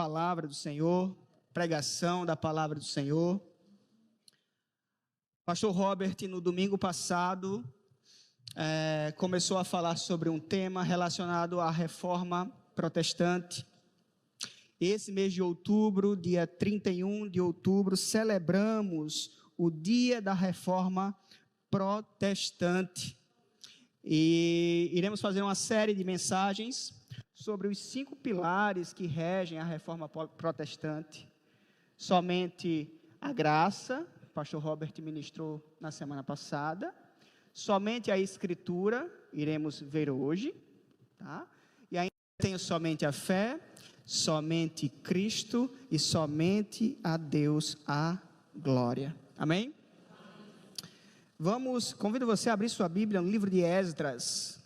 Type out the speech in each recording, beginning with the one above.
palavra do Senhor, pregação da palavra do Senhor. Pastor Robert, no domingo passado, começou a falar sobre um tema relacionado à reforma protestante. Esse mês de outubro, dia 31 de outubro, celebramos o dia da reforma protestante. E iremos fazer uma série de mensagens sobre os 5 pilares que regem a reforma protestante. Somente a graça, o pastor Robert ministrou na semana passada. Somente a Escritura, iremos ver hoje. Tá? E ainda tenho somente a fé, somente Cristo e somente a Deus a glória. Amém? Convido você a abrir sua Bíblia no livro de Esdras.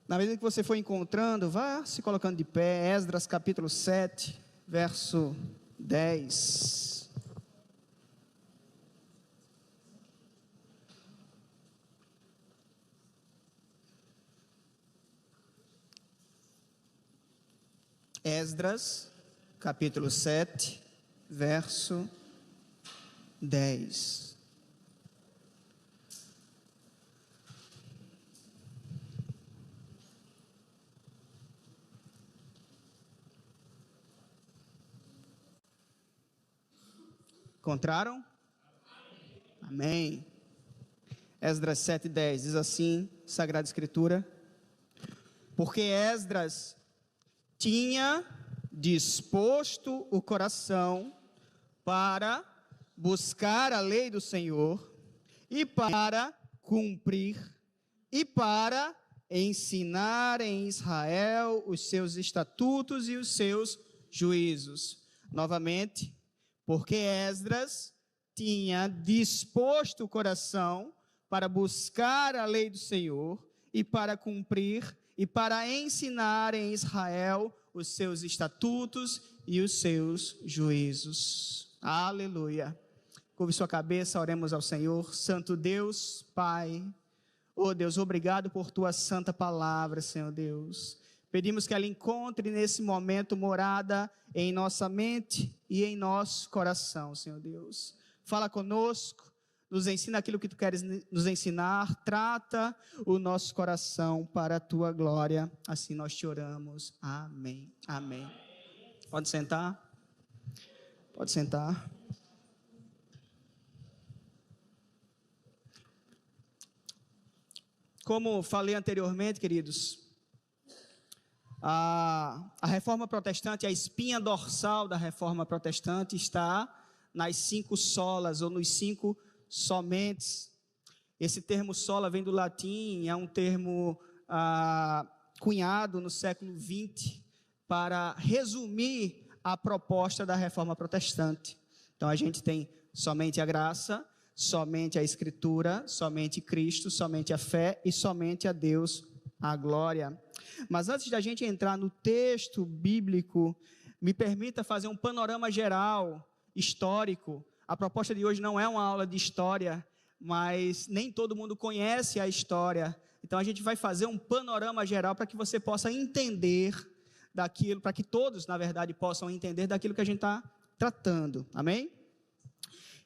Na medida que você for encontrando, vá se colocando de pé. Esdras capítulo 7, verso 10. Esdras capítulo 7, verso 10. Encontraram? Amém. Esdras 7:10 diz assim, Sagrada Escritura: porque Esdras tinha disposto o coração para buscar a lei do Senhor e para cumprir e para ensinar em Israel os seus estatutos e os seus juízos. Novamente, porque Esdras tinha disposto o coração para buscar a lei do Senhor e para cumprir e para ensinar em Israel os seus estatutos e os seus juízos. Aleluia. Curve sua cabeça, oremos ao Senhor. Santo Deus, Pai, oh Deus, obrigado por tua santa palavra, Senhor Deus. Pedimos que ela encontre nesse momento morada em nossa mente e em nosso coração, Senhor Deus. Fala conosco, nos ensina aquilo que tu queres nos ensinar, trata o nosso coração para a tua glória. Assim nós te oramos. Amém. Amém. Pode sentar. Pode sentar. Como falei anteriormente, queridos, a reforma protestante, a espinha dorsal da reforma protestante está nas 5 solas, ou nos 5 somentes. Esse termo sola vem do latim, é um termo cunhado no século XX para resumir a proposta da reforma protestante. Então a gente tem somente a graça, somente a Escritura, somente Cristo, somente a fé e somente a Deus a glória. Mas antes da gente entrar no texto bíblico, me permita fazer um panorama geral, histórico. A proposta de hoje não é uma aula de história, mas nem todo mundo conhece a história. Então a gente vai fazer um panorama geral para que você possa entender daquilo, para que todos, na verdade, possam entender daquilo que a gente está tratando. Amém?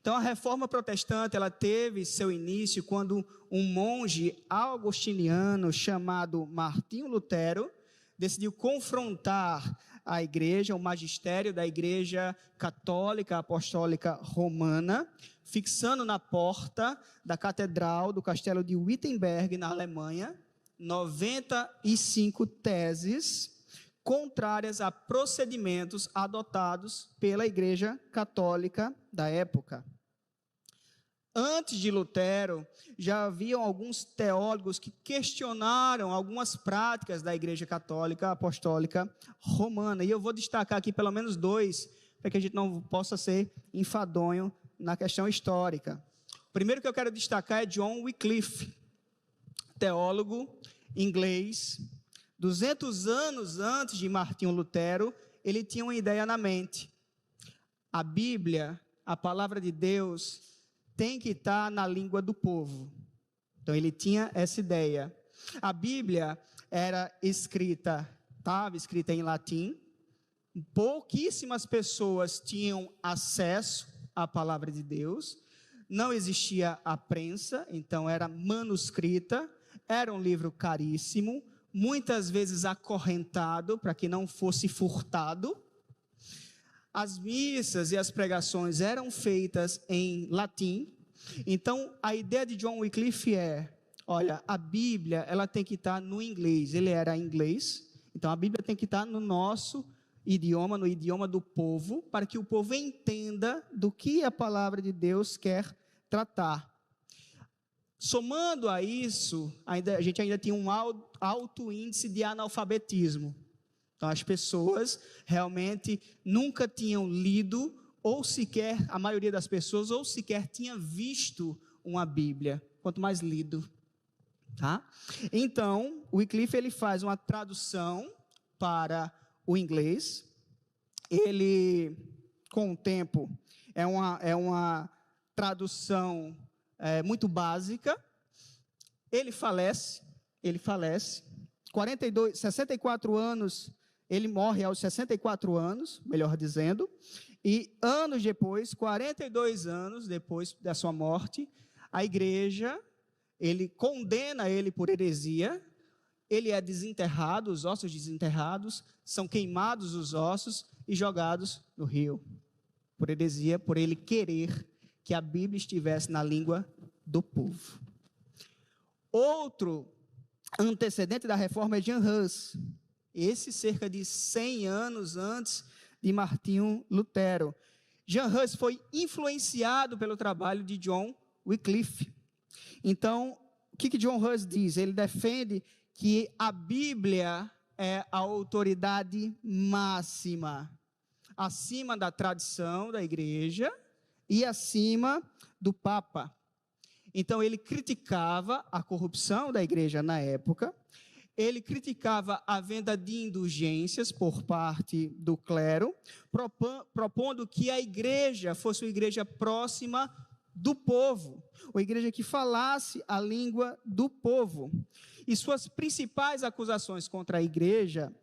Então, a reforma protestante, ela teve seu início quando um monge augustiniano chamado Martinho Lutero decidiu confrontar a igreja, o magistério da igreja católica apostólica romana, fixando na porta da catedral do castelo de Wittenberg, na Alemanha, 95 teses contrárias a procedimentos adotados pela igreja católica da época. Antes de Lutero, já haviam alguns teólogos que questionaram algumas práticas da igreja católica apostólica romana. E eu vou destacar aqui pelo menos 2, para que a gente não possa ser enfadonho na questão histórica. O primeiro que eu quero destacar é John Wycliffe, teólogo inglês. 200 anos antes de Martinho Lutero, ele tinha uma ideia na mente. A Bíblia, a palavra de Deus, tem que estar na língua do povo. Então ele tinha essa ideia. A Bíblia estava escrita em latim, pouquíssimas pessoas tinham acesso à palavra de Deus, não existia a prensa, então era manuscrita, era um livro caríssimo, muitas vezes acorrentado para que não fosse furtado. As missas e as pregações eram feitas em latim. Então, a ideia de John Wycliffe é, olha, a Bíblia, ela tem que estar no inglês. Ele era inglês, então a Bíblia tem que estar no nosso idioma, no idioma do povo, para que o povo entenda do que a palavra de Deus quer tratar. Somando a isso, a gente ainda tinha um alto índice de analfabetismo. Então, as pessoas realmente nunca tinham lido, ou sequer, a maioria das pessoas, ou sequer tinha visto uma Bíblia, quanto mais lido. Tá? Então, o Wycliffe ele faz uma tradução para o inglês. Ele, com o tempo, é uma tradução muito básica. Ele falece, 64 anos, ele morre aos 64 anos, melhor dizendo, e anos depois, 42 anos depois da sua morte, a igreja, ele condena ele por heresia, ele é desenterrado, os ossos desenterrados, são queimados os ossos e jogados no rio, por heresia, por ele querer que a Bíblia estivesse na língua do povo. Outro antecedente da reforma é Jan Hus, esse cerca de 100 anos antes de Martinho Lutero. Jan Hus foi influenciado pelo trabalho de John Wycliffe. Então, o que John Hus diz? Ele defende que a Bíblia é a autoridade máxima, acima da tradição da igreja e acima do Papa. Então, ele criticava a corrupção da igreja na época, ele criticava a venda de indulgências por parte do clero, propondo que a igreja fosse uma igreja próxima do povo, uma igreja que falasse a língua do povo. E suas principais acusações contra a igreja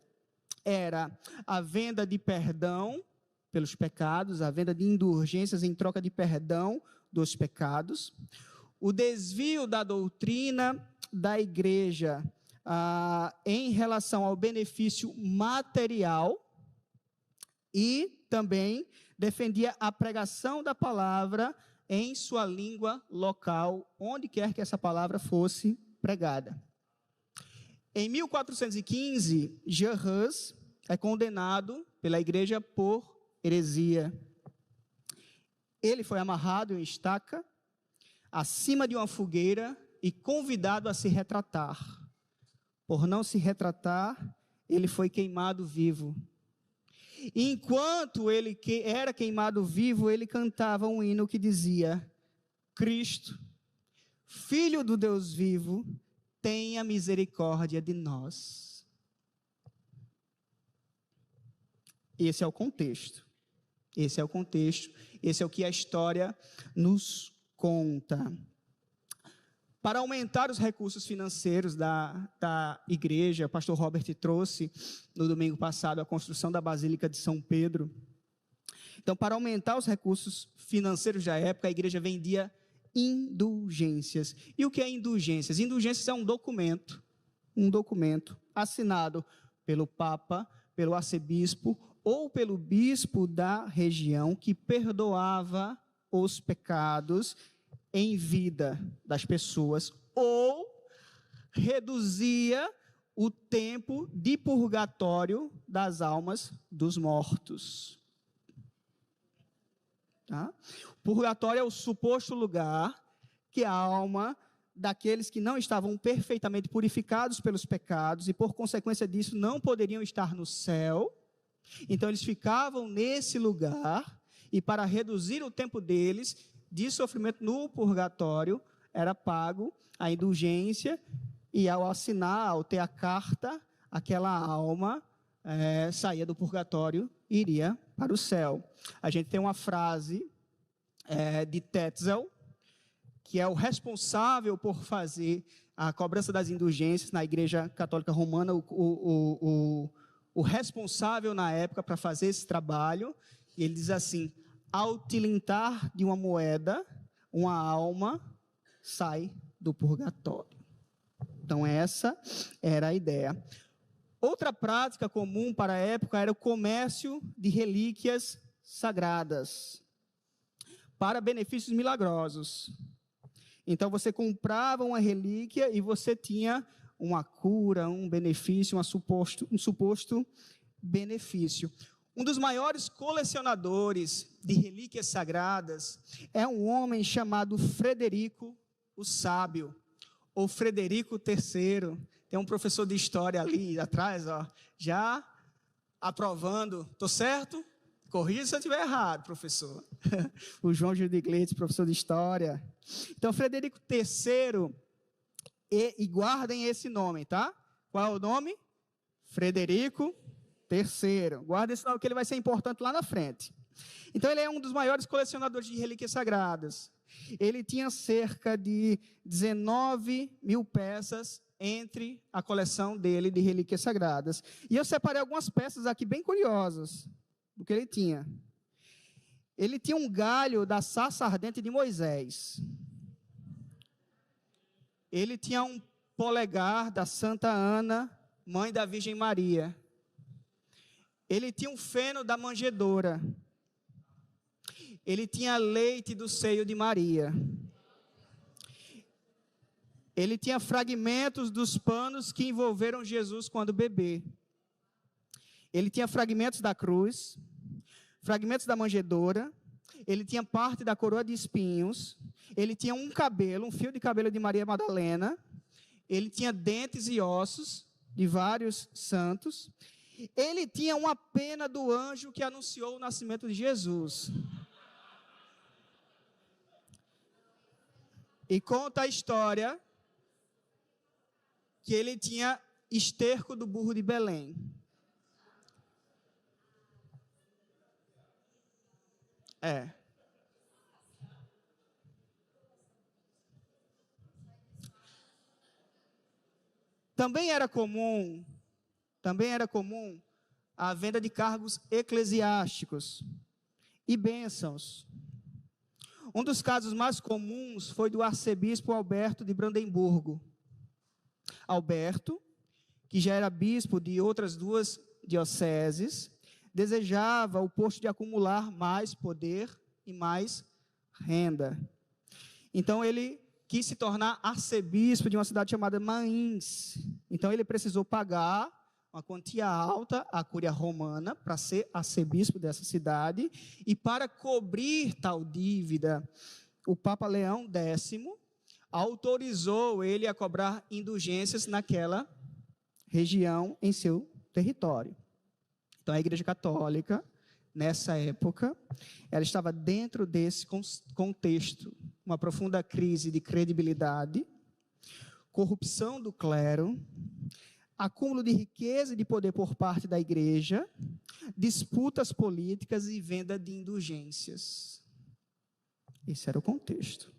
era a venda de perdão pelos pecados, a venda de indulgências em troca de perdão dos pecados, o desvio da doutrina da igreja em relação ao benefício material, e também defendia a pregação da palavra em sua língua local, onde quer que essa palavra fosse pregada. Em 1415, Jan Hus é condenado pela igreja por heresia. Ele foi amarrado em estaca, acima de uma fogueira e convidado a se retratar. Por não se retratar, ele foi queimado vivo. E enquanto ele era queimado vivo, ele cantava um hino que dizia: Cristo, Filho do Deus vivo, tenha misericórdia de nós. Esse é o contexto. Esse é o contexto. Esse é o que a história nos conta. Para aumentar os recursos financeiros da igreja, o pastor Robert trouxe no domingo passado a construção da Basílica de São Pedro. Então, para aumentar os recursos financeiros da época, a igreja vendia indulgências. E o que é indulgências? Indulgências é um documento assinado pelo Papa, pelo arcebispo ou pelo bispo da região que perdoava os pecados em vida das pessoas, ou reduzia o tempo de purgatório das almas dos mortos. Tá? Purgatório é o suposto lugar que a alma daqueles que não estavam perfeitamente purificados pelos pecados e, por consequência disso, não poderiam estar no céu. Então, eles ficavam nesse lugar e, para reduzir o tempo deles de sofrimento no purgatório, era pago a indulgência, e ao assinar, ao ter a carta, aquela alma saía do purgatório e iria para o céu. A gente tem uma frase de Tetzel, que é o responsável por fazer a cobrança das indulgências na Igreja Católica Romana, o o responsável na época para fazer esse trabalho, e ele diz assim: ao tilintar de uma moeda, uma alma sai do purgatório. Então essa era a ideia. Outra prática comum para a época era o comércio de relíquias sagradas, para benefícios milagrosos. Então você comprava uma relíquia e você tinha uma cura, um benefício, um suposto benefício. Um dos maiores colecionadores de relíquias sagradas é um homem chamado Frederico o Sábio, ou Frederico III. Tem um professor de história ali atrás, ó, já aprovando. Estou certo? Corrija se eu estiver errado, professor. O João Judigletes, professor de história. Então, Frederico III, e guardem esse nome, tá? Qual é o nome? Frederico III. Guardem esse nome, que ele vai ser importante lá na frente. Então, ele é um dos maiores colecionadores de relíquias sagradas. Ele tinha cerca de 19 mil peças entre a coleção dele de relíquias sagradas. E eu separei algumas peças aqui bem curiosas do que ele tinha. Ele tinha um galho da sarça ardente de Moisés. Ele tinha um polegar da Santa Ana, mãe da Virgem Maria. Ele tinha um feno da manjedoura. Ele tinha leite do seio de Maria. Ele tinha fragmentos dos panos que envolveram Jesus quando bebê. Ele tinha fragmentos da cruz, fragmentos da manjedoura. Ele tinha parte da coroa de espinhos. Ele tinha um fio de cabelo de Maria Madalena. Ele tinha dentes e ossos de vários santos. Ele tinha uma pena do anjo que anunciou o nascimento de Jesus. E conta a história que ele tinha esterco do burro de Belém. Também era comum a venda de cargos eclesiásticos e bênçãos. Um dos casos mais comuns foi do arcebispo Alberto de Brandemburgo. Alberto, que já era bispo de outras duas dioceses, desejava o posto de acumular mais poder e mais renda. Então ele quis se tornar arcebispo de uma cidade chamada Mainz. Então ele precisou pagar uma quantia alta à Cúria Romana para ser arcebispo dessa cidade, e para cobrir tal dívida, o Papa Leão X autorizou ele a cobrar indulgências naquela região em seu território. Então a Igreja Católica, nessa época, ela estava dentro desse contexto, uma profunda crise de credibilidade, corrupção do clero, acúmulo de riqueza e de poder por parte da igreja, disputas políticas e venda de indulgências. Esse era o contexto.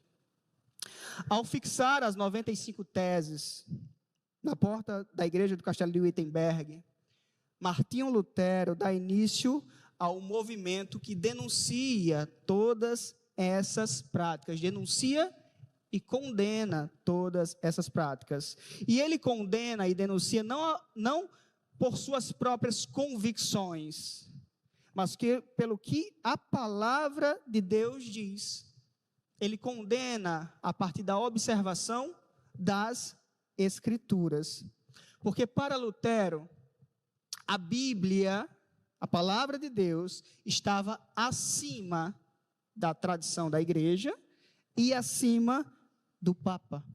Ao fixar as 95 teses na porta da igreja do Castelo de Wittenberg, Martinho Lutero dá início ao movimento que denuncia todas essas práticas, denuncia e condena todas essas práticas. E ele condena e denuncia não por suas próprias convicções, mas pelo que a palavra de Deus diz. Ele condena a partir da observação das Escrituras. Porque para Lutero, a Bíblia, a palavra de Deus, estava acima da tradição da igreja e acima do Papa.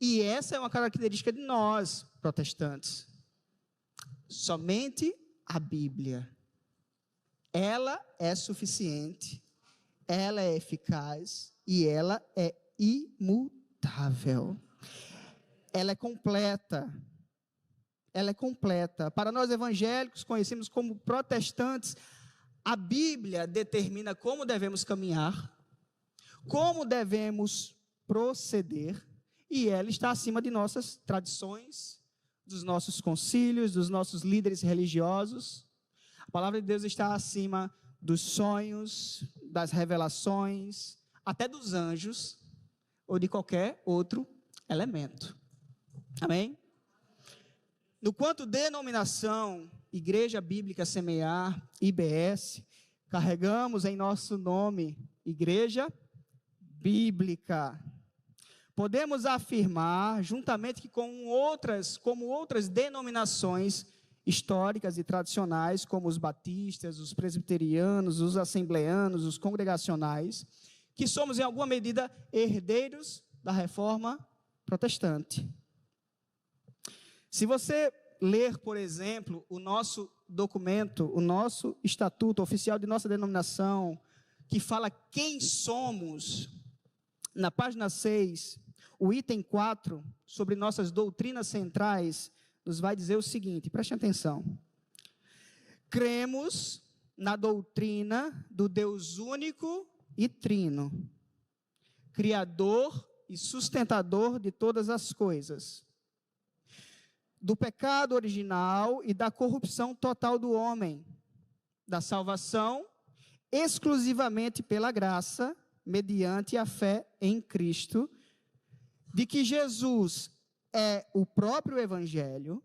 E essa é uma característica de nós, protestantes. Somente a Bíblia. Ela é suficiente, ela é eficaz e ela é imutável. Ela é completa. Ela é completa. Para nós evangélicos, conhecemos como protestantes, a Bíblia determina como devemos caminhar, como devemos proceder, e ela está acima de nossas tradições, dos nossos concílios, dos nossos líderes religiosos. A palavra de Deus está acima dos sonhos, das revelações, até dos anjos, ou de qualquer outro elemento. Amém? No quanto denominação, Igreja Bíblica Semear, IBS, carregamos em nosso nome, Igreja Bíblica. Podemos afirmar, juntamente como outras denominações históricas e tradicionais, como os batistas, os presbiterianos, os assembleanos, os congregacionais, que somos, em alguma medida, herdeiros da reforma protestante. Se você ler, por exemplo, o nosso documento, o nosso estatuto oficial de nossa denominação, que fala quem somos, na página 6, o item 4, sobre nossas doutrinas centrais, nos vai dizer o seguinte, preste atenção. Cremos na doutrina do Deus único e trino, criador e sustentador de todas as coisas, do pecado original e da corrupção total do homem, da salvação exclusivamente pela graça, mediante a fé em Cristo, de que Jesus é o próprio Evangelho,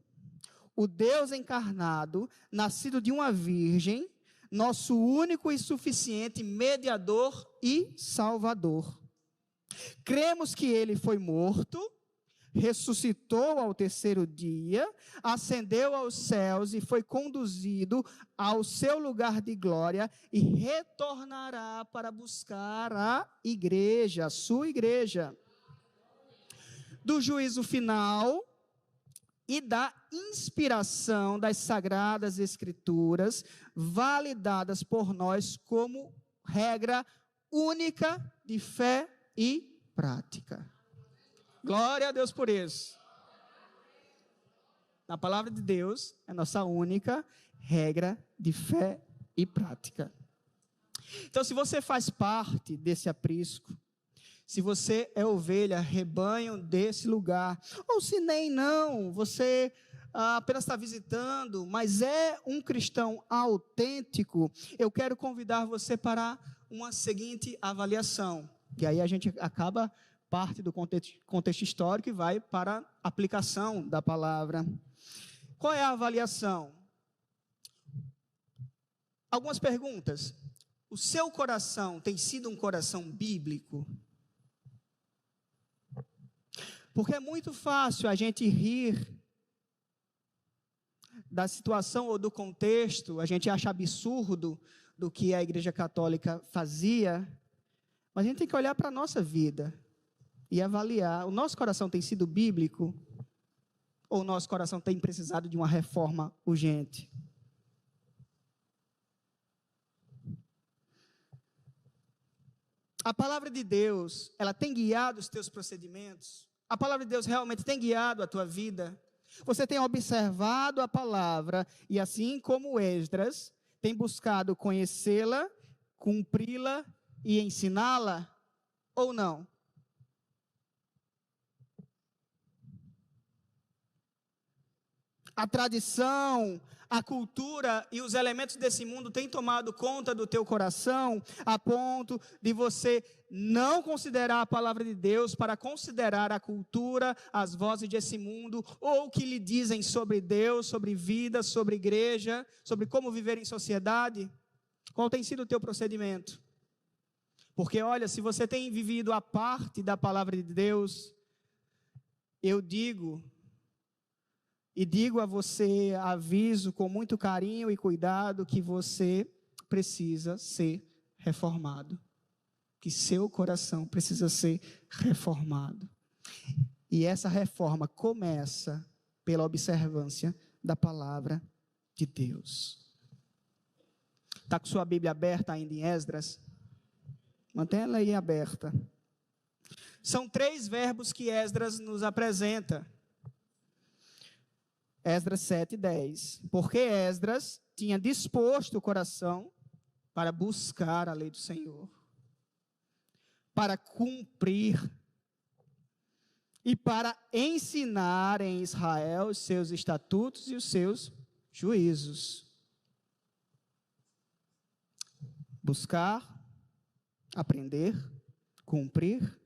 o Deus encarnado, nascido de uma virgem, nosso único e suficiente mediador e salvador. Cremos que ele foi morto, ressuscitou ao terceiro dia, ascendeu aos céus e foi conduzido ao seu lugar de glória e retornará para buscar a igreja, a sua igreja, do juízo final e da inspiração das sagradas escrituras, validadas por nós como regra única de fé e prática. Glória a Deus por isso. A palavra de Deus é nossa única regra de fé e prática. Então, se você faz parte desse aprisco, se você é ovelha, rebanho desse lugar, ou se nem não, você apenas está visitando, mas é um cristão autêntico, eu quero convidar você para uma seguinte avaliação. E aí a gente acaba parte do contexto histórico e vai para a aplicação da palavra. Qual é a avaliação? Algumas perguntas. O seu coração tem sido um coração bíblico? Porque é muito fácil a gente rir da situação ou do contexto, a gente acha absurdo do que a Igreja Católica fazia, mas a gente tem que olhar para a nossa vida e avaliar, o nosso coração tem sido bíblico ou o nosso coração tem precisado de uma reforma urgente? A palavra de Deus, ela tem guiado os teus procedimentos? A palavra de Deus realmente tem guiado a tua vida? Você tem observado a palavra e, assim como Esdras, tem buscado conhecê-la, cumpri-la e ensiná-la? Ou não? A tradição, a cultura e os elementos desse mundo têm tomado conta do teu coração a ponto de você não considerar a palavra de Deus para considerar a cultura, as vozes desse mundo, ou o que lhe dizem sobre Deus, sobre vida, sobre igreja, sobre como viver em sociedade? Qual tem sido o teu procedimento? Porque olha, se você tem vivido a parte da palavra de Deus, eu digo a você, aviso com muito carinho e cuidado que você precisa ser reformado. Que seu coração precisa ser reformado. E essa reforma começa pela observância da palavra de Deus. Está com sua Bíblia aberta ainda em Esdras? Mantenha ela aí aberta. São 3 verbos que Esdras nos apresenta. Esdras 7:10. Porque Esdras tinha disposto o coração para buscar a lei do Senhor, para cumprir e para ensinar em Israel os seus estatutos e os seus juízos. Buscar, aprender, cumprir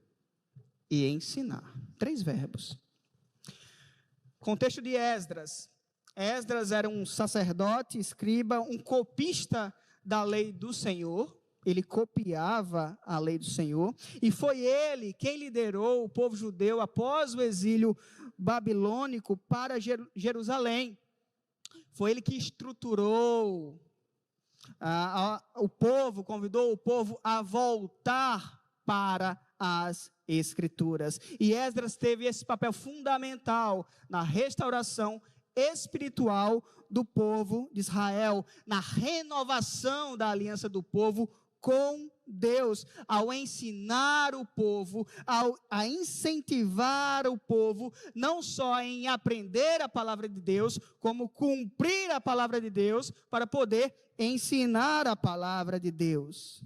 e ensinar. 3 verbos. Contexto de Esdras. Esdras era um sacerdote, escriba, um copista da lei do Senhor. Ele copiava a lei do Senhor. E foi ele quem liderou o povo judeu após o exílio babilônico para Jerusalém. Foi ele que estruturou o povo, convidou o povo a voltar para as Escrituras. E Esdras teve esse papel fundamental na restauração espiritual do povo de Israel, na renovação da aliança do povo com Deus, ao ensinar o povo, a incentivar o povo, não só em aprender a palavra de Deus, como cumprir a palavra de Deus, para poder ensinar a palavra de Deus.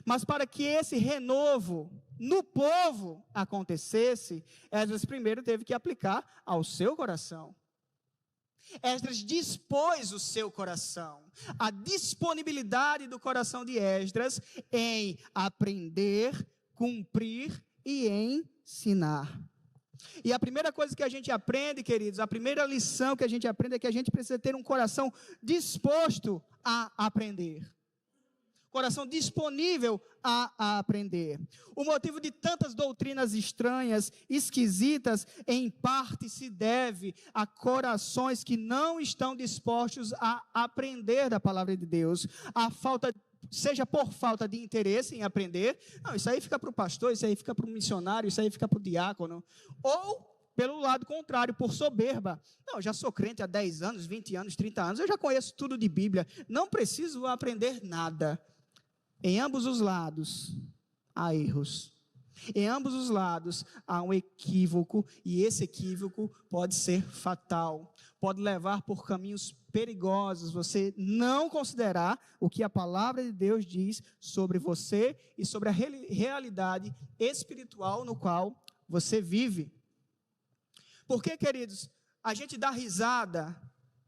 Mas para que esse renovo no povo acontecesse, Esdras primeiro teve que aplicar ao seu coração. Esdras dispôs o seu coração, a disponibilidade do coração de Esdras em aprender, cumprir e ensinar. E a primeira coisa que a gente aprende, queridos, a primeira lição que a gente aprende é que a gente precisa ter um coração disposto a aprender. Coração disponível a aprender. O motivo de tantas doutrinas estranhas, esquisitas, em parte se deve a corações que não estão dispostos a aprender da palavra de Deus. A falta, seja por falta de interesse em aprender, não, isso aí fica para o pastor, isso aí fica para o missionário, isso aí fica para o diácono, ou pelo lado contrário, por soberba. Não, eu já sou crente há 10 anos, 20 anos, 30 anos, eu já conheço tudo de Bíblia, não preciso aprender nada. Em ambos os lados há erros. Em ambos os lados há um equívoco, e esse equívoco pode ser fatal. Pode levar por caminhos perigosos, você não considerar o que a palavra de Deus diz sobre você e sobre a realidade espiritual no qual você vive. Porque, queridos, a gente dá risada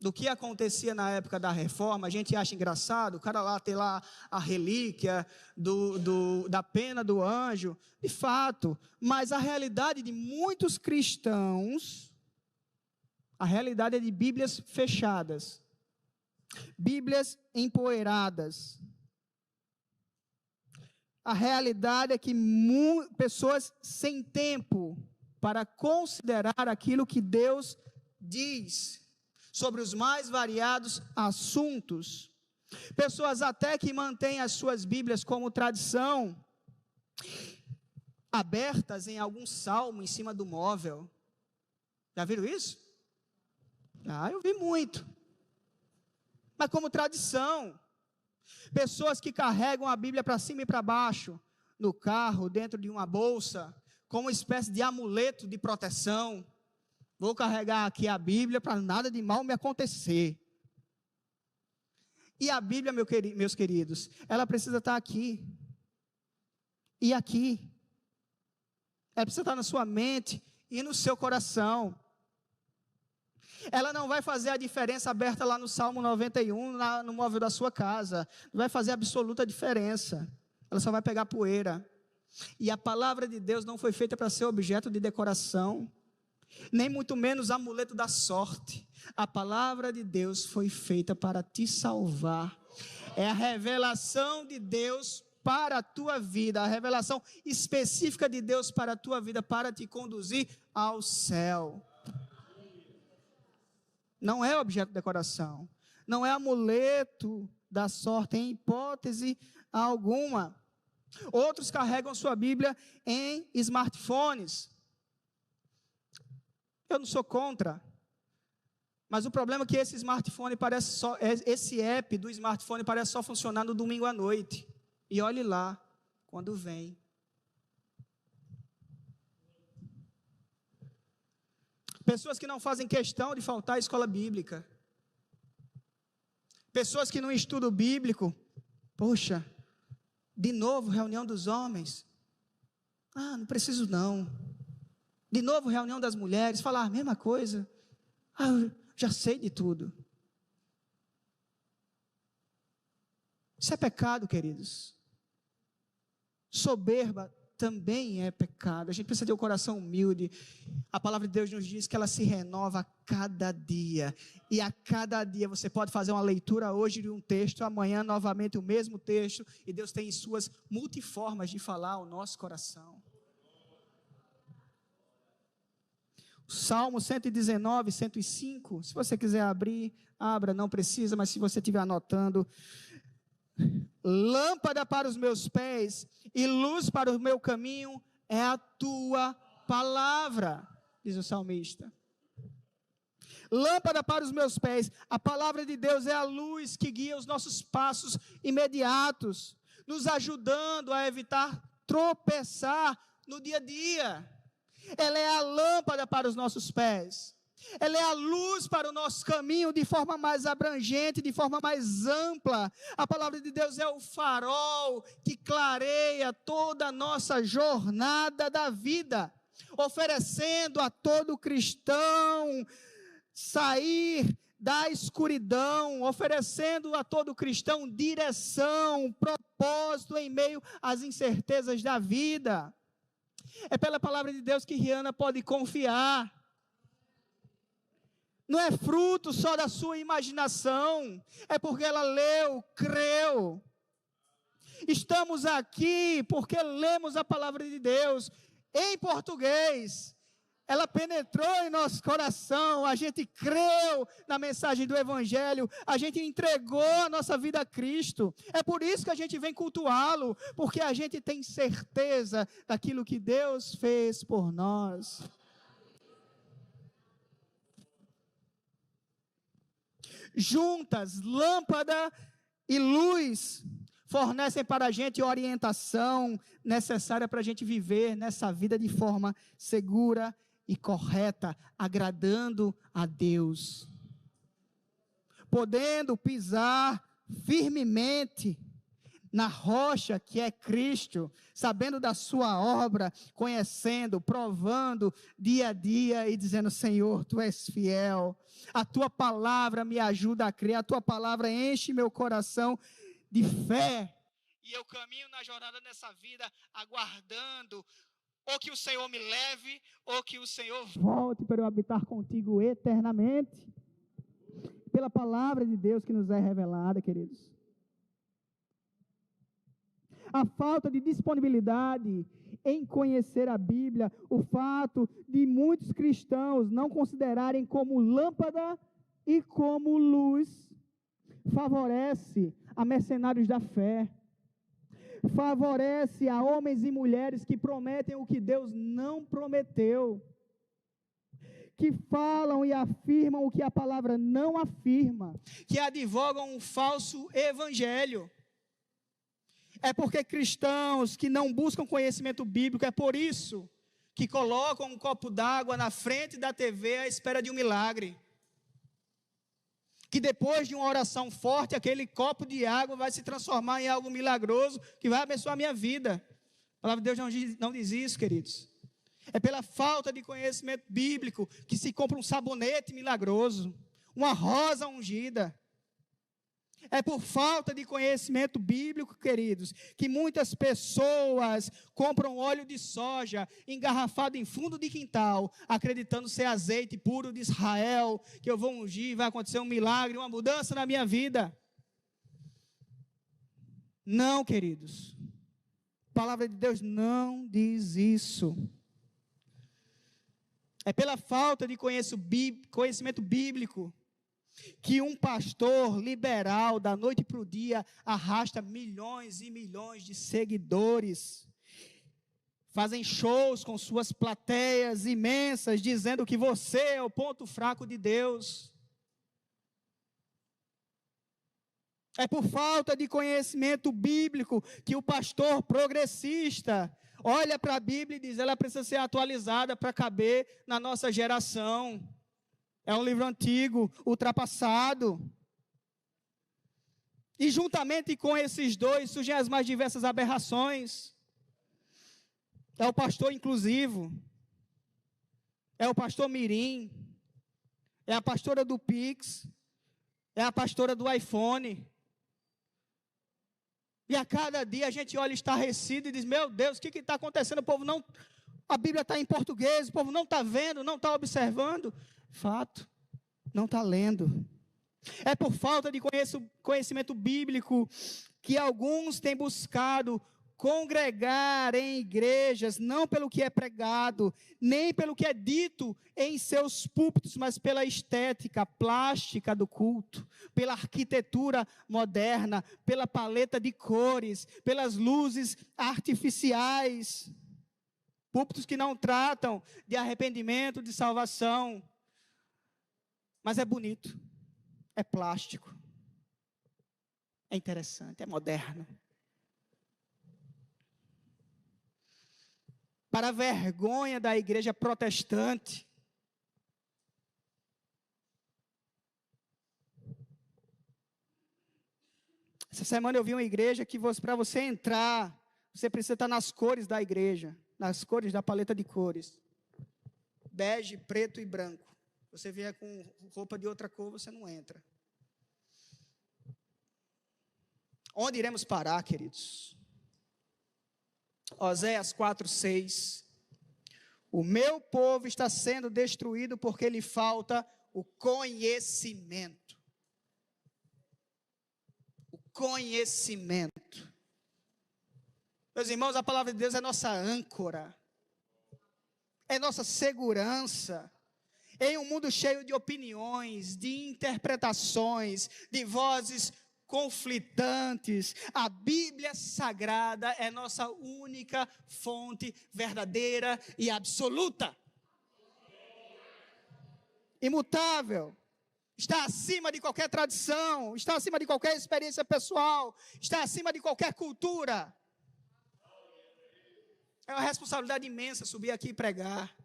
do que acontecia na época da reforma, a gente acha engraçado, o cara lá tem lá a relíquia da pena do anjo, de fato, mas a realidade de muitos cristãos, a realidade é de Bíblias fechadas, Bíblias empoeiradas. A realidade é que pessoas sem tempo para considerar aquilo que Deus diz sobre os mais variados assuntos. Pessoas até que mantêm as suas Bíblias como tradição, abertas em algum salmo em cima do móvel. Já viram isso? Eu vi muito. Mas como tradição. Pessoas que carregam a Bíblia para cima e para baixo, no carro, dentro de uma bolsa, como uma espécie de amuleto de proteção. Vou carregar aqui a Bíblia para nada de mal me acontecer. E a Bíblia, meus queridos, ela precisa estar aqui. E aqui. Ela precisa estar na sua mente e no seu coração. Ela não vai fazer a diferença aberta lá no Salmo 91, no móvel da sua casa. Não vai fazer absoluta diferença. Ela só vai pegar poeira. E a palavra de Deus não foi feita para ser objeto de decoração, nem muito menos amuleto da sorte. A palavra de Deus foi feita para te salvar. É a revelação de Deus para a tua vida, a revelação específica de Deus para a tua vida, para te conduzir ao céu. Não é objeto de decoração, não é amuleto da sorte em hipótese alguma. Outros carregam sua Bíblia em smartphones. Eu não sou contra, mas o problema é que esse smartphone parece só, esse app do smartphone parece só funcionar no domingo à noite. E olhe lá, quando vem. Pessoas que não fazem questão de faltar à escola bíblica. Pessoas que não estudam bíblico. Poxa, de novo, reunião dos homens. Não preciso não. De novo, reunião das mulheres, falar a mesma coisa. Eu já sei de tudo. Isso é pecado, queridos. Soberba também é pecado. A gente precisa ter o coração humilde. A palavra de Deus nos diz que ela se renova a cada dia. E a cada dia você pode fazer uma leitura hoje de um texto, amanhã novamente o mesmo texto. E Deus tem suas multiformas de falar ao nosso coração. Salmo 119, 105. Se você quiser abrir, abra, não precisa, mas se você estiver anotando. Lâmpada para os meus pés e luz para o meu caminho é a tua palavra, diz o salmista. Lâmpada para os meus pés, a palavra de Deus é a luz que guia os nossos passos imediatos, nos ajudando a evitar tropeçar no dia a dia. Ela é a lâmpada para os nossos pés. Ela é a luz para o nosso caminho de forma mais abrangente, de forma mais ampla. A palavra de Deus é o farol que clareia toda a nossa jornada da vida, oferecendo a todo cristão sair da escuridão, oferecendo a todo cristão direção, propósito em meio às incertezas da vida. É pela palavra de Deus que Rihanna pode confiar. Não é fruto só da sua imaginação, é porque ela leu, creu. Estamos aqui porque lemos a palavra de Deus em português. Ela penetrou em nosso coração, a gente creu na mensagem do Evangelho, a gente entregou a nossa vida a Cristo. É por isso que a gente vem cultuá-lo, porque a gente tem certeza daquilo que Deus fez por nós. Juntas, lâmpada e luz fornecem para a gente orientação necessária para a gente viver nessa vida de forma segura e correta, agradando a Deus. Podendo pisar firmemente na rocha que é Cristo, sabendo da sua obra, conhecendo, provando dia a dia e dizendo: Senhor, Tu és fiel, a Tua palavra me ajuda a crer, a Tua palavra enche meu coração de fé, e eu caminho na jornada dessa vida, aguardando, ou que o Senhor me leve, ou que o Senhor volte para eu habitar contigo eternamente, pela palavra de Deus que nos é revelada, queridos. A falta de disponibilidade em conhecer a Bíblia, o fato de muitos cristãos não considerarem como lâmpada e como luz, favorece a mercenários da fé, favorece a homens e mulheres que prometem o que Deus não prometeu, que falam e afirmam o que a palavra não afirma, que advogam um falso evangelho. É porque cristãos que não buscam conhecimento bíblico, é por isso que colocam um copo d'água na frente da TV à espera de um milagre. Que depois de uma oração forte, aquele copo de água vai se transformar em algo milagroso, que vai abençoar a minha vida. A palavra de Deus não diz isso, queridos. É pela falta de conhecimento bíblico que se compra um sabonete milagroso, uma rosa ungida. É por falta de conhecimento bíblico, queridos, que muitas pessoas compram óleo de soja engarrafado em fundo de quintal, acreditando ser azeite puro de Israel, que eu vou ungir, vai acontecer um milagre, uma mudança na minha vida. Não, queridos. A palavra de Deus não diz isso. É pela falta de conhecimento bíblico que um pastor liberal, da noite para o dia, arrasta milhões e milhões de seguidores, fazem shows com suas plateias imensas, dizendo que você é o ponto fraco de Deus. É por falta de conhecimento bíblico que o pastor progressista olha para a Bíblia e diz: ela precisa ser atualizada para caber na nossa geração. É um livro antigo, ultrapassado. E juntamente com esses dois surgem as mais diversas aberrações. é o pastor inclusivo, é o pastor mirim, é a pastora do Pix, é a pastora do iPhone. E a cada dia a gente olha estarrecido e diz, meu Deus, o que está acontecendo? O povo não, a Bíblia está em português, o povo não está vendo, não está observando. Fato, não está lendo. É por falta de conhecimento bíblico que alguns têm buscado congregar em igrejas, não pelo que é pregado, nem pelo que é dito em seus púlpitos, mas pela estética plástica do culto, pela arquitetura moderna, pela paleta de cores, pelas luzes artificiais. Púlpitos que não tratam de arrependimento, de salvação. Mas é bonito, é plástico, é interessante, é moderno. Para a vergonha da igreja protestante, essa semana eu vi uma igreja que para você entrar, você precisa estar nas cores da igreja, nas cores da paleta de cores. Bege, preto e branco. Você vier com roupa de outra cor, você não entra. Onde iremos parar, queridos? Oséias 4:6. O meu povo está sendo destruído porque lhe falta o conhecimento. O conhecimento. Meus irmãos, a palavra de Deus é nossa âncora. É nossa segurança. Em um mundo cheio de opiniões, de interpretações, de vozes conflitantes, a Bíblia Sagrada é nossa única fonte verdadeira e absoluta. Imutável. Está acima de qualquer tradição, está acima de qualquer experiência pessoal, está acima de qualquer cultura. É uma responsabilidade imensa subir aqui e pregar.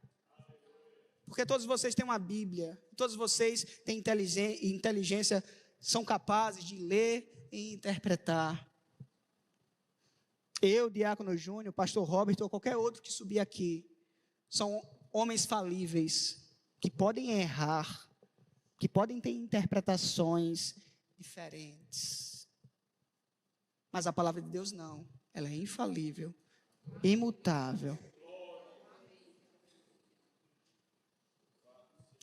Porque todos vocês têm uma Bíblia, todos vocês têm inteligência, são capazes de ler e interpretar. Eu, Diácono Júnior, Pastor Robert ou qualquer outro que subir aqui, são homens falíveis, que podem errar, que podem ter interpretações diferentes. Mas a palavra de Deus não, ela é infalível, imutável.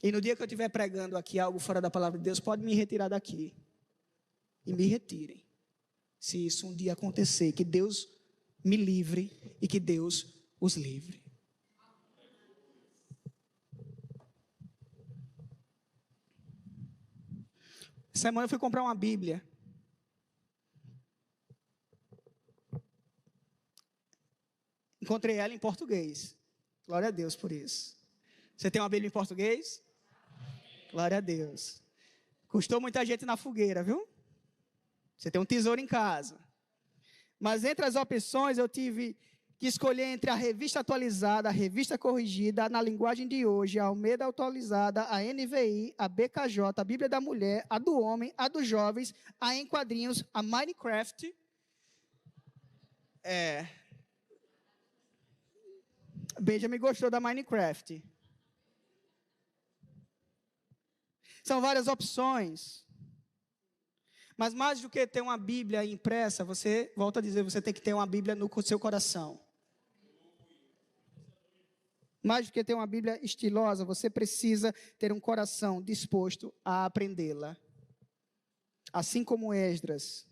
E no dia que eu estiver pregando aqui algo fora da palavra de Deus, pode me retirar daqui. E me retirem. Se isso um dia acontecer, que Deus me livre e que Deus os livre. Essa semana eu fui comprar uma Bíblia. Encontrei ela em português. Glória a Deus por isso. Você tem uma Bíblia em português? Glória a Deus. Custou muita gente na fogueira, viu? Você tem um tesouro em casa. Mas entre as opções eu tive que escolher entre a revista atualizada, a revista corrigida, na linguagem de hoje, a Almeida atualizada, a NVI, a BKJ, a Bíblia da Mulher, a do Homem, a dos Jovens, a em quadrinhos, a Minecraft. Benjamin gostou da Minecraft. São várias opções. Mas mais do que ter uma Bíblia impressa, você, volta a dizer, você tem que ter uma Bíblia no seu coração. Mais do que ter uma Bíblia estilosa, você precisa ter um coração disposto a aprendê-la. Assim como Esdras.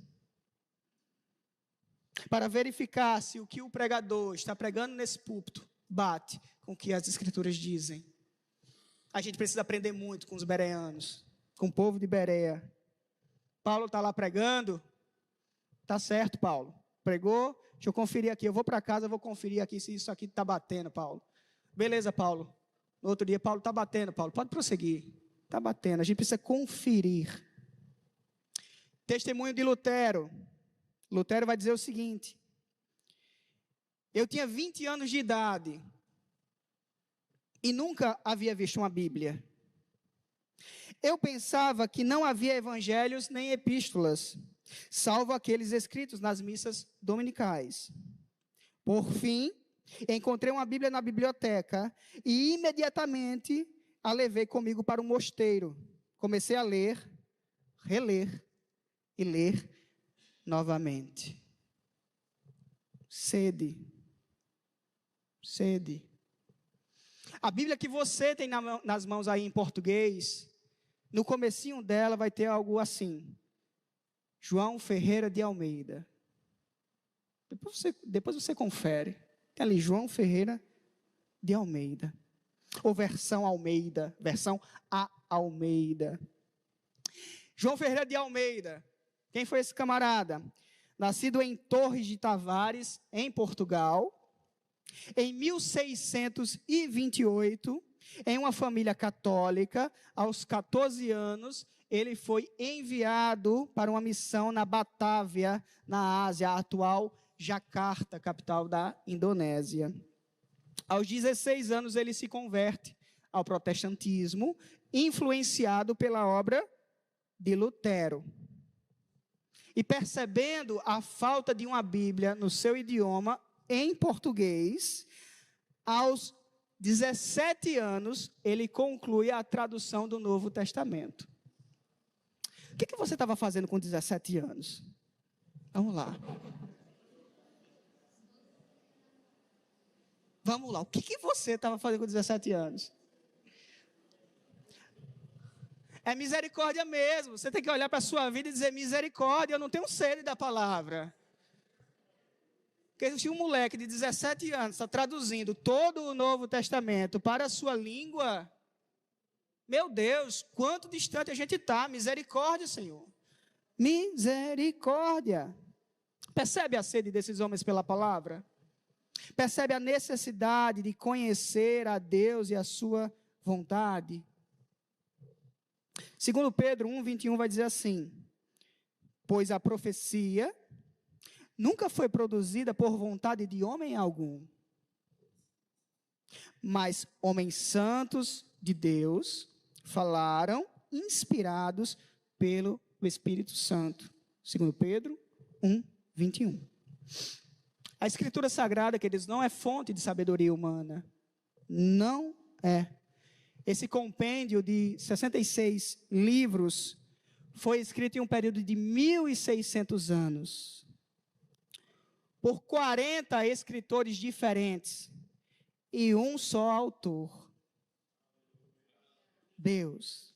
Para verificar se o que o pregador está pregando nesse púlpito bate com o que as Escrituras dizem. A gente precisa aprender muito com os bereanos, com o povo de Bereia. Paulo está lá pregando. Tá certo, Paulo. Pregou, deixa eu conferir aqui. Eu vou para casa, eu vou conferir aqui se isso aqui está batendo, Paulo. Beleza, Paulo. No outro dia, Paulo está batendo, Paulo. Pode prosseguir. Está batendo. A gente precisa conferir. Testemunho de Lutero. Lutero vai dizer o seguinte. Eu tinha 20 anos de idade e nunca havia visto uma Bíblia. Eu pensava que não havia evangelhos nem epístolas, salvo aqueles escritos nas missas dominicais. Por fim, Encontrei uma Bíblia na biblioteca e imediatamente a levei comigo para o mosteiro. Comecei a ler, reler e ler novamente. Sede. Sede. A Bíblia que você tem nas mãos aí em português, no comecinho dela vai ter algo assim. João Ferreira de Almeida. Depois você confere. Tem ali João Ferreira de Almeida. Ou versão Almeida. Versão A Almeida. João Ferreira de Almeida. Quem foi esse camarada? Nascido em Torres de Tavares, em Portugal. Em 1628, em uma família católica, aos 14 anos, ele foi enviado para uma missão na Batávia, na Ásia, a atual Jakarta, capital da Indonésia. Aos 16 anos, ele se converte ao protestantismo, influenciado pela obra de Lutero. E percebendo a falta de uma Bíblia no seu idioma, em português, aos 17 anos, ele conclui a tradução do Novo Testamento. O que você estava fazendo com 17 anos? Vamos lá. Vamos lá. O que você estava fazendo com 17 anos? É misericórdia mesmo. Você tem que olhar para a sua vida e dizer misericórdia, eu não tenho sede da palavra. Porque se um moleque de 17 anos está traduzindo todo o Novo Testamento para a sua língua, meu Deus, quanto distante a gente está. Misericórdia, Senhor. Misericórdia. Percebe a sede desses homens pela palavra? Percebe a necessidade de conhecer a Deus e a sua vontade? Segundo Pedro 1:21 vai dizer assim: pois a profecia nunca foi produzida por vontade de homem algum, mas homens santos de Deus falaram, inspirados pelo Espírito Santo. Segundo Pedro 1:21. A Escritura Sagrada, queridos, não é fonte de sabedoria humana. Não é. Esse compêndio de 66 livros foi escrito em um período de 1.600 anos. Por 40 escritores diferentes e um só autor. Deus.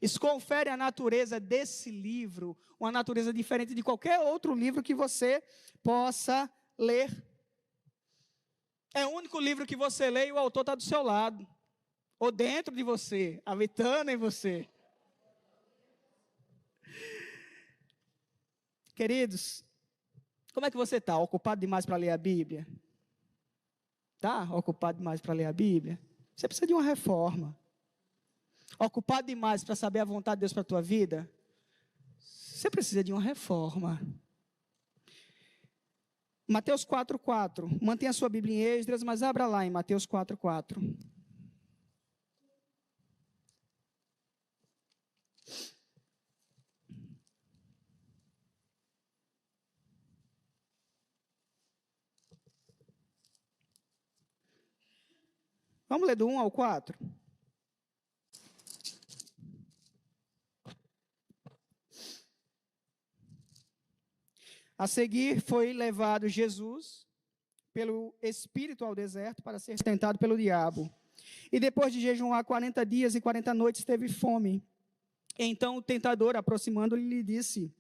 Isso confere a natureza desse livro, uma natureza diferente de qualquer outro livro que você possa ler. É o único livro que você lê e o autor está do seu lado, ou dentro de você, habitando em você. Queridos, como é que você está? Ocupado demais para ler a Bíblia? Está ocupado demais para ler a Bíblia? Você precisa de uma reforma. Ocupado demais para saber a vontade de Deus para a tua vida? Você precisa de uma reforma. Mateus 4:4. Mantenha a sua Bíblia em Esdras, mas abra lá em Mateus 4:4. Vamos ler do 1 ao 4? A seguir foi levado Jesus pelo Espírito ao deserto para ser tentado pelo diabo. E depois de jejuar 40 dias e 40 noites teve fome. Então o tentador, aproximando-lhe, lhe disse: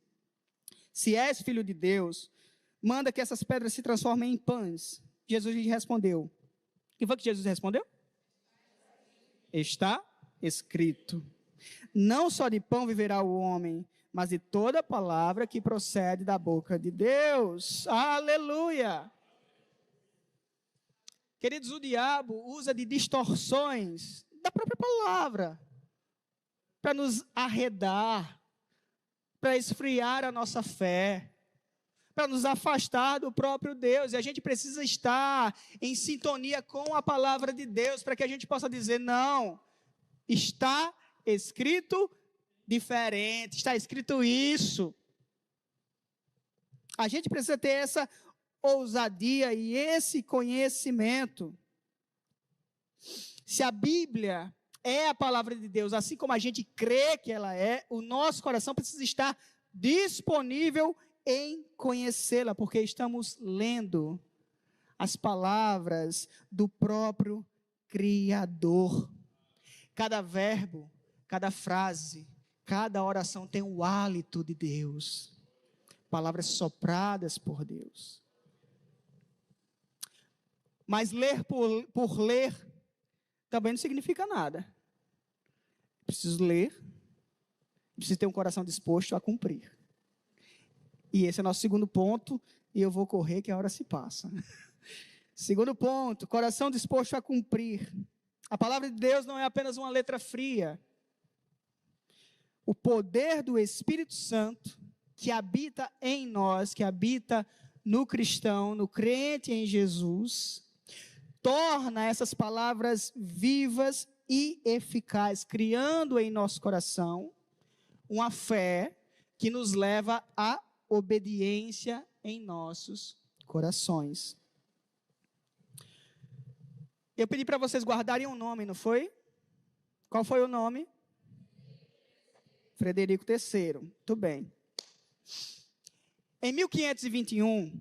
se és filho de Deus, manda que essas pedras se transformem em pães. Jesus lhe respondeu. O que foi que Jesus respondeu? Está escrito: não só de pão viverá o homem, mas de toda palavra que procede da boca de Deus. Aleluia! Queridos, o diabo usa de distorções da própria palavra para nos arredar, para esfriar a nossa fé, para nos afastar do próprio Deus. E a gente precisa estar em sintonia com a palavra de Deus para que a gente possa dizer: não, está escrito diferente, está escrito isso. A gente precisa ter essa ousadia e esse conhecimento. Se a Bíblia é a palavra de Deus, assim como a gente crê que ela é, o nosso coração precisa estar disponível em conhecê-la, porque estamos lendo as palavras do próprio Criador. Cada verbo, cada frase, cada oração tem o hálito de Deus. Palavras sopradas por Deus. Mas ler por ler também não significa nada. Preciso ler, preciso ter um coração disposto a cumprir. E esse é o nosso segundo ponto, e eu vou correr que a hora se passa. Segundo ponto, coração disposto a cumprir. A palavra de Deus não é apenas uma letra fria. O poder do Espírito Santo, que habita em nós, que habita no cristão, no crente em Jesus, torna essas palavras vivas e eficazes, criando em nosso coração uma fé que nos leva à obediência em nossos corações. Eu pedi para vocês guardarem um nome, não foi? Qual foi o nome? Frederico III. Muito bem. Em 1521,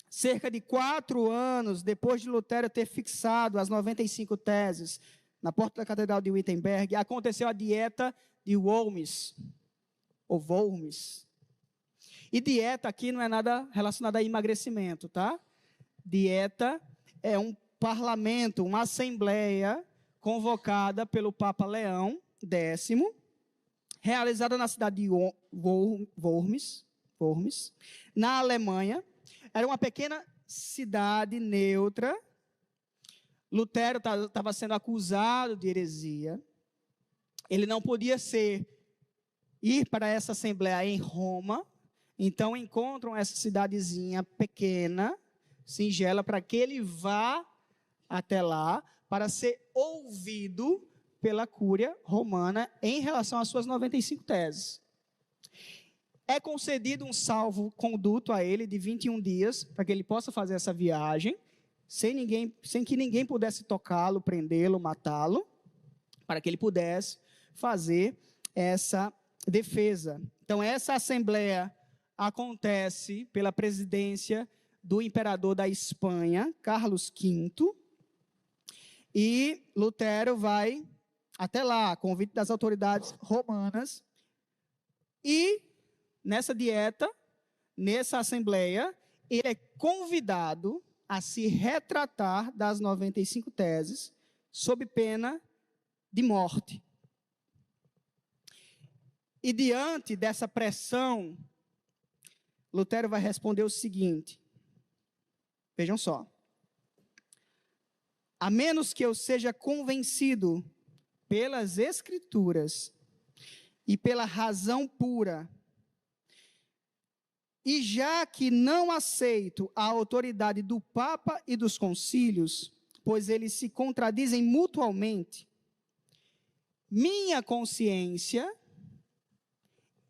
cerca de 4 anos depois de Lutero ter fixado as 95 teses na porta da Catedral de Wittenberg, aconteceu a dieta de Worms, ou Worms. E dieta aqui não é nada relacionado a emagrecimento, tá? Dieta é um parlamento, uma assembleia convocada pelo Papa Leão X, realizada na cidade de Worms, na Alemanha. Era uma pequena cidade neutra. Lutero estava sendo acusado de heresia. Ele não podia ir para essa assembleia em Roma. Então encontram essa cidadezinha pequena, singela, para que ele vá até lá para ser ouvido pela cúria romana em relação às suas 95 teses. É concedido um salvo-conduto a ele de 21 dias, para que ele possa fazer essa viagem, sem que ninguém pudesse tocá-lo, prendê-lo, matá-lo, para que ele pudesse fazer essa defesa. Então, essa assembleia acontece pela presidência do imperador da Espanha, Carlos V, e Lutero vai até lá, a convite das autoridades romanas, e nessa dieta, nessa assembleia, ele é convidado a se retratar das 95 teses, sob pena de morte. E diante dessa pressão, Lutero vai responder o seguinte, vejam só: a menos que eu seja convencido pelas Escrituras e pela razão pura, e já que não aceito a autoridade do Papa e dos concílios, pois eles se contradizem mutuamente, minha consciência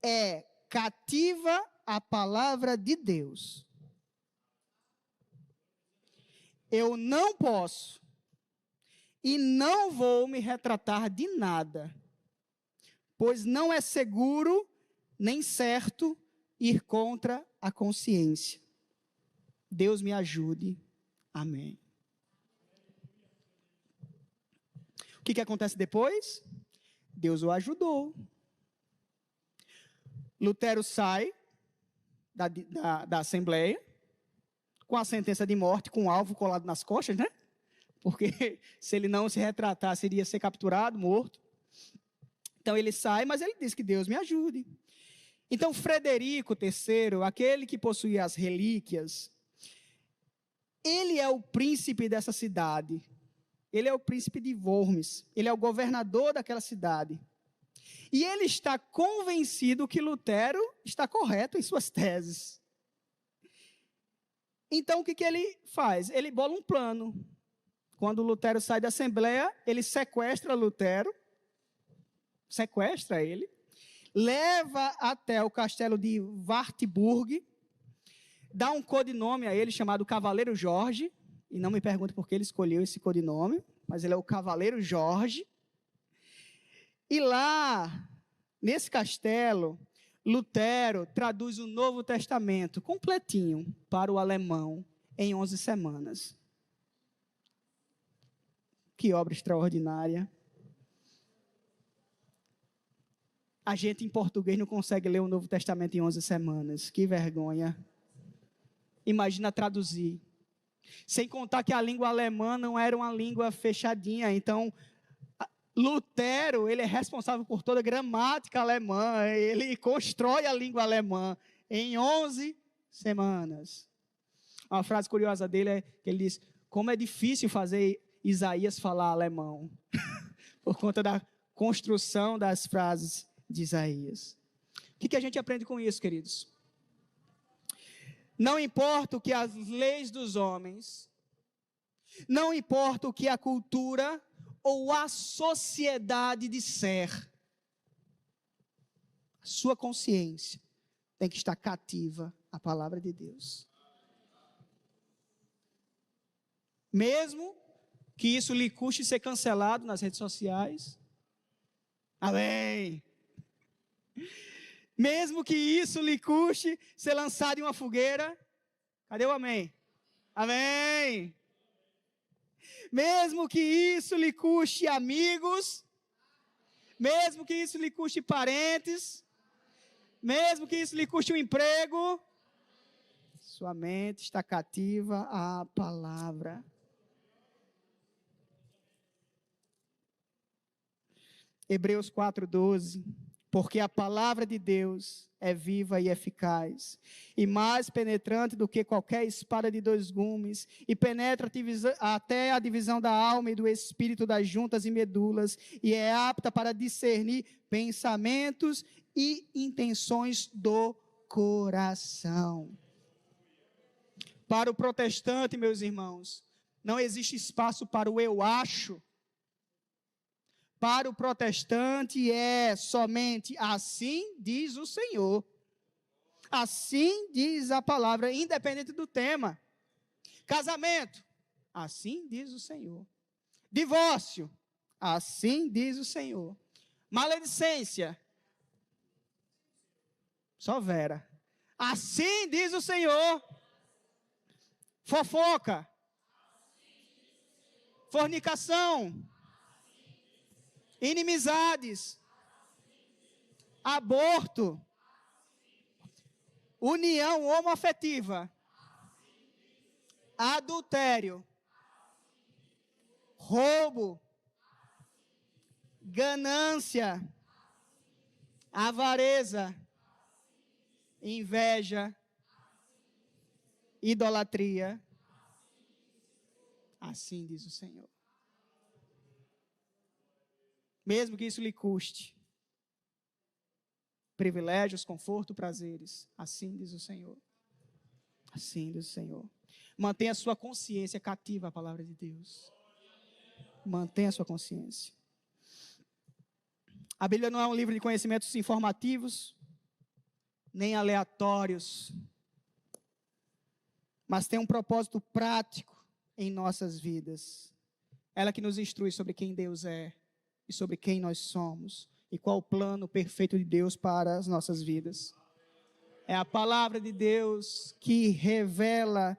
é cativa à palavra de Deus. Eu não posso e não vou me retratar de nada, pois não é seguro nem certo ir contra a consciência. Deus me ajude. Amém. O que acontece depois? Deus o ajudou. Lutero sai da Assembleia com a sentença de morte, com o alvo colado nas costas, né? Porque se ele não se retratasse, iria ser capturado, morto. Então ele sai, mas ele diz que Deus me ajude. Então Frederico III, aquele que possuía as relíquias, ele é o príncipe dessa cidade. Ele é o príncipe de Worms. Ele é o governador daquela cidade. E ele está convencido que Lutero está correto em suas teses. Então, o que ele faz? Ele bola um plano. Quando Lutero sai da Assembleia, ele sequestra Lutero, sequestra ele, leva até o castelo de Wartburg, dá um codinome a ele chamado Cavaleiro Jorge, e não me pergunte por que ele escolheu esse codinome, mas ele é o Cavaleiro Jorge. E lá, nesse castelo, Lutero traduz o Novo Testamento completinho para o alemão em 11 semanas. Que obra extraordinária. A gente em português não consegue ler o Novo Testamento em 11 semanas. Que vergonha. Imagina traduzir. Sem contar que a língua alemã não era uma língua fechadinha. Então, Lutero, ele é responsável por toda a gramática alemã. Ele constrói a língua alemã em 11 semanas. Uma frase curiosa dele é que ele diz: como é difícil fazer Isaías falar alemão. Por conta da construção das frases de Isaías. O que a gente aprende com isso, queridos? Não importa o que as leis dos homens, não importa o que a cultura ou a sociedade disser, a sua consciência tem que estar cativa à palavra de Deus. Mesmo que isso lhe custe ser cancelado nas redes sociais. Amém. Mesmo que isso lhe custe ser lançado em uma fogueira. Cadê o amém? Amém. Mesmo que isso lhe custe amigos. Mesmo que isso lhe custe parentes. Mesmo que isso lhe custe um emprego. Sua mente está cativa à palavra. Hebreus 4:12, porque a palavra de Deus é viva e eficaz, e mais penetrante do que qualquer espada de 2 gumes, e penetra até a divisão da alma e do espírito, das juntas e medulas, e é apta para discernir pensamentos e intenções do coração. Para o protestante, meus irmãos, não existe espaço para o eu acho. Para o protestante é somente assim diz o Senhor. Assim diz a palavra, independente do tema. Casamento, assim diz o Senhor. Divórcio, assim diz o Senhor. Maledicência, só Vera. Assim diz o Senhor. Fofoca, fornicação, inimizades, aborto, união homoafetiva, adultério, roubo, ganância, avareza, inveja, idolatria. Assim diz o Senhor. Mesmo que isso lhe custe privilégios, conforto, prazeres. Assim diz o Senhor. Assim diz o Senhor. Mantenha a sua consciência cativa à palavra de Deus. Mantenha a sua consciência. A Bíblia não é um livro de conhecimentos informativos, nem aleatórios, mas tem um propósito prático em nossas vidas. Ela que nos instrui sobre quem Deus é e sobre quem nós somos e qual o plano perfeito de Deus para as nossas vidas. É a palavra de Deus que revela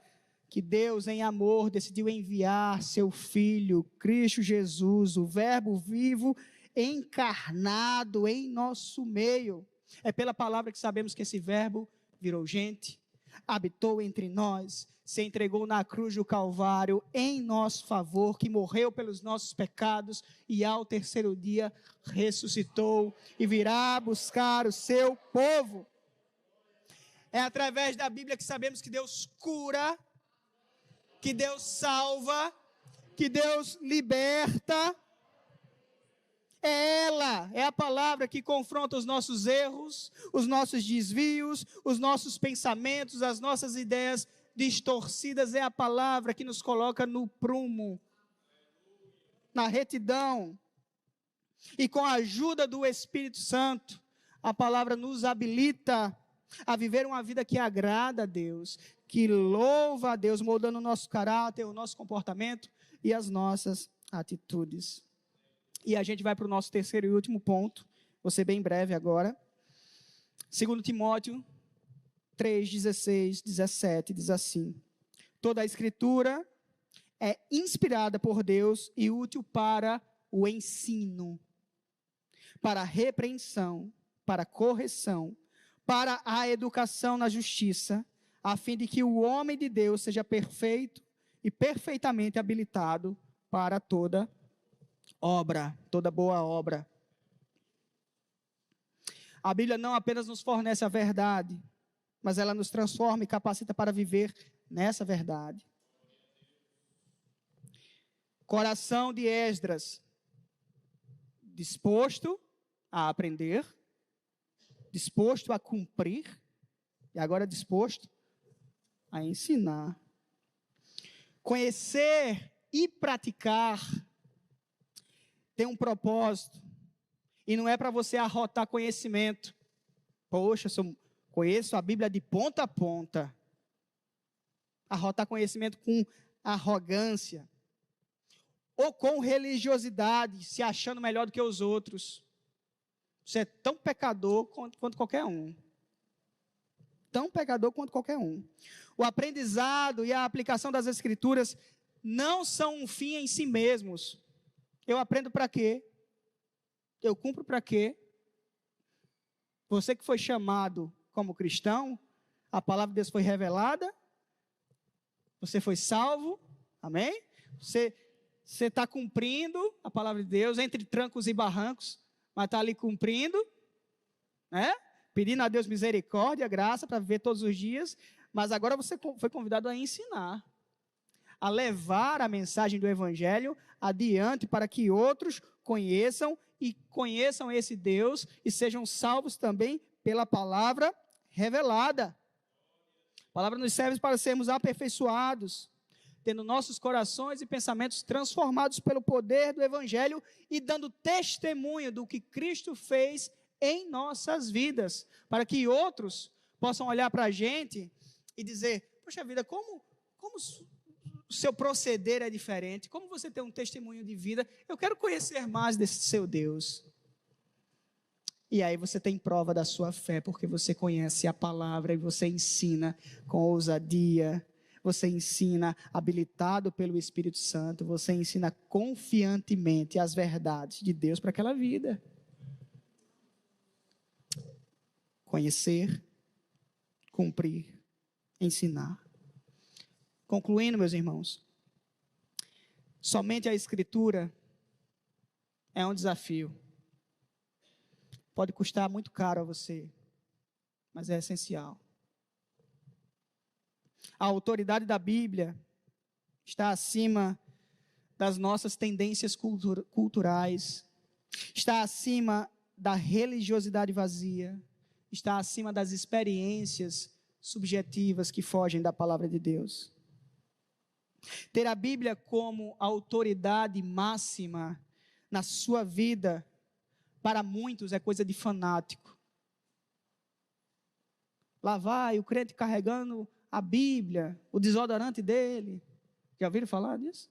que Deus, em amor, decidiu enviar seu Filho, Cristo Jesus, o Verbo vivo, encarnado em nosso meio. É pela palavra que sabemos que esse Verbo virou gente, habitou entre nós, se entregou na cruz do Calvário em nosso favor, que morreu pelos nossos pecados e ao terceiro dia ressuscitou e virá buscar o seu povo. É através da Bíblia que sabemos que Deus cura, que Deus salva, que Deus liberta. É ela, é a palavra que confronta os nossos erros, os nossos desvios, os nossos pensamentos, as nossas ideias distorcidas. É a palavra que nos coloca no prumo, na retidão. E com a ajuda do Espírito Santo, a palavra nos habilita a viver uma vida que agrada a Deus, que louva a Deus, moldando o nosso caráter, o nosso comportamento e as nossas atitudes. E a gente vai para o nosso terceiro e último ponto, vou ser bem breve agora. 2 Timóteo 3, 16, 17, diz assim: toda a Escritura é inspirada por Deus e útil para o ensino, para a repreensão, para a correção, para a educação na justiça, a fim de que o homem de Deus seja perfeito e perfeitamente habilitado para toda obra, toda boa obra. A Bíblia não apenas nos fornece a verdade, mas ela nos transforma e capacita para viver nessa verdade. Coração de Esdras, disposto a aprender, disposto a cumprir, e agora disposto a ensinar. Conhecer e praticar tem um propósito, e não é para você arrotar conhecimento. Poxa, conheço a Bíblia de ponta a ponta. Arrotar conhecimento com arrogância, ou com religiosidade, se achando melhor do que os outros. Você é tão pecador quanto qualquer um. Tão pecador quanto qualquer um. O aprendizado e a aplicação das Escrituras não são um fim em si mesmos. Eu aprendo para quê? Eu cumpro para quê? Você que foi chamado como cristão, a palavra de Deus foi revelada, você foi salvo, amém? Você está cumprindo a palavra de Deus, entre trancos e barrancos, mas está ali cumprindo, né? Pedindo a Deus misericórdia, graça para viver todos os dias, mas agora você foi convidado a ensinar, a levar a mensagem do Evangelho adiante para que outros conheçam esse Deus e sejam salvos também pela palavra revelada. A palavra nos serve para sermos aperfeiçoados, tendo nossos corações e pensamentos transformados pelo poder do Evangelho e dando testemunho do que Cristo fez em nossas vidas, para que outros possam olhar para a gente e dizer: poxa vida, como o seu proceder é diferente, como você tem um testemunho de vida, eu quero conhecer mais desse seu Deus. E aí você tem prova da sua fé, porque você conhece a palavra e você ensina com ousadia, você ensina habilitado pelo Espírito Santo, você ensina confiantemente as verdades de Deus para aquela vida. Conhecer, cumprir, ensinar. Concluindo, meus irmãos, somente a Escritura é um desafio. Pode custar muito caro a você, mas é essencial. A autoridade da Bíblia está acima das nossas tendências culturais, está acima da religiosidade vazia, está acima das experiências subjetivas que fogem da palavra de Deus. Ter a Bíblia como autoridade máxima na sua vida, para muitos é coisa de fanático. Lá vai o crente carregando a Bíblia, o desodorante dele. Já ouviram falar disso?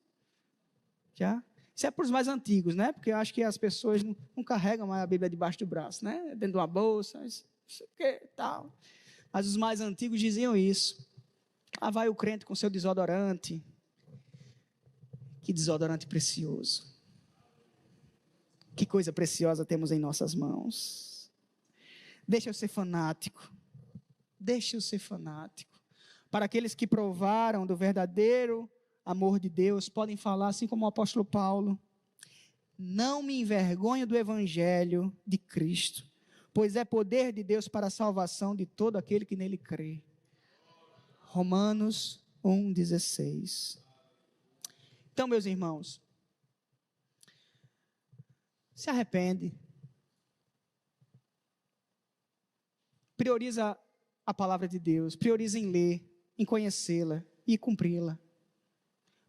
Já? Isso é para os mais antigos, né? Porque eu acho que as pessoas não carregam mais a Bíblia debaixo do braço, né? Dentro de uma bolsa, isso que tal. Mas os mais antigos diziam isso. Lá vai o crente com seu desodorante. Que desodorante precioso. Que coisa preciosa temos em nossas mãos. Deixa eu ser fanático. Deixa eu ser fanático. Para aqueles que provaram do verdadeiro amor de Deus, podem falar assim como o apóstolo Paulo: não me envergonho do evangelho de Cristo, pois é poder de Deus para a salvação de todo aquele que nele crê. Romanos 1,16. Então, meus irmãos, se arrepende. Prioriza a palavra de Deus, prioriza em ler, em conhecê-la e cumpri-la.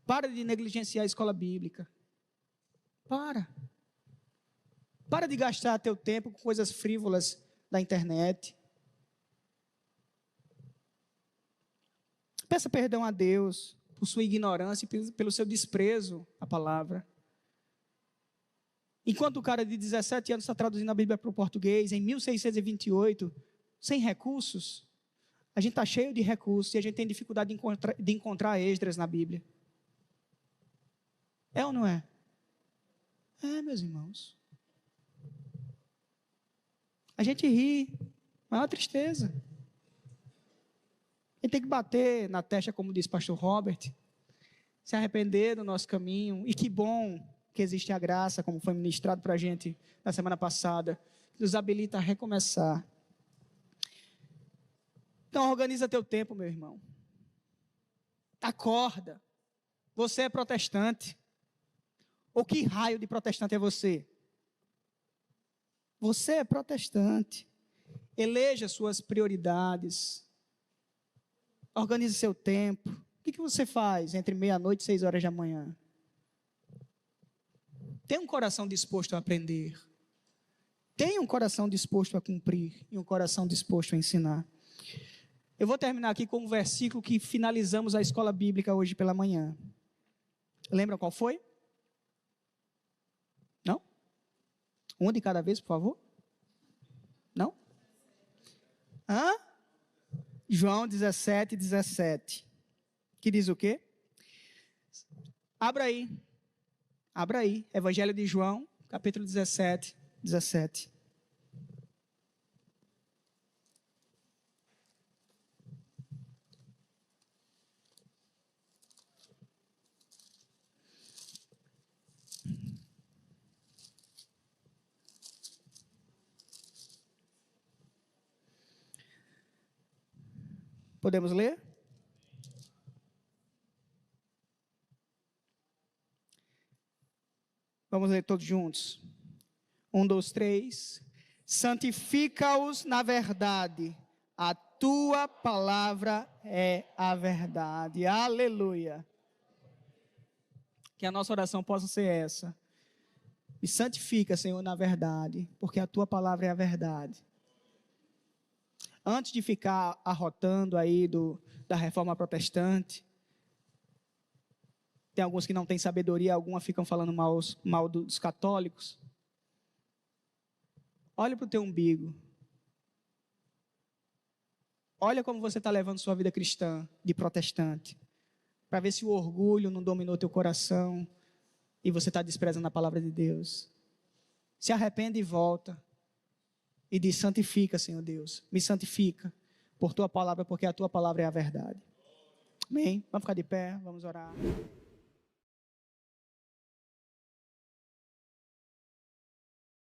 Para de negligenciar a escola bíblica. Para de gastar teu tempo com coisas frívolas da internet. Peça perdão a Deus por sua ignorância e pelo seu desprezo à palavra. Enquanto o cara de 17 anos está traduzindo a Bíblia para o português, em 1628, sem recursos, a gente está cheio de recursos e a gente tem dificuldade de encontrar Esdras na Bíblia. É ou não é? É, meus irmãos. A gente ri, mas é uma tristeza. A gente tem que bater na testa, como disse o pastor Robert, se arrepender do nosso caminho, e que bom que existe a graça, como foi ministrado para a gente na semana passada, que nos habilita a recomeçar. Então organiza teu tempo, meu irmão. Acorda. Você é protestante. Ou que raio de protestante é você? Você é protestante. Eleja suas prioridades. Organize seu tempo. O que você faz entre meia-noite e 6 horas da manhã? Tenha um coração disposto a aprender. Tenha um coração disposto a cumprir. E um coração disposto a ensinar. Eu vou terminar aqui com um versículo que finalizamos a escola bíblica hoje pela manhã. Lembram qual foi? Não? Um de cada vez, por favor. Não? Hã? João 17, 17. Que diz o quê? Abra aí. Abra aí. Evangelho de João, capítulo 17, 17. Podemos ler? Vamos ler todos juntos. 1, 2, 3. Santifica-os na verdade. A tua palavra é a verdade. Aleluia. Que a nossa oração possa ser essa. Me santifica, Senhor, na verdade, porque a tua palavra é a verdade. Antes de ficar arrotando aí da reforma protestante, tem alguns que não têm sabedoria alguma, ficam falando mal dos católicos. Olha para o teu umbigo. Olha como você está levando sua vida cristã de protestante. Para ver se o orgulho não dominou teu coração e você está desprezando a palavra de Deus. Se arrepende e volta. E diz: santifica, Senhor Deus. Me santifica por tua palavra, porque a tua palavra é a verdade. Amém? Vamos ficar de pé, vamos orar.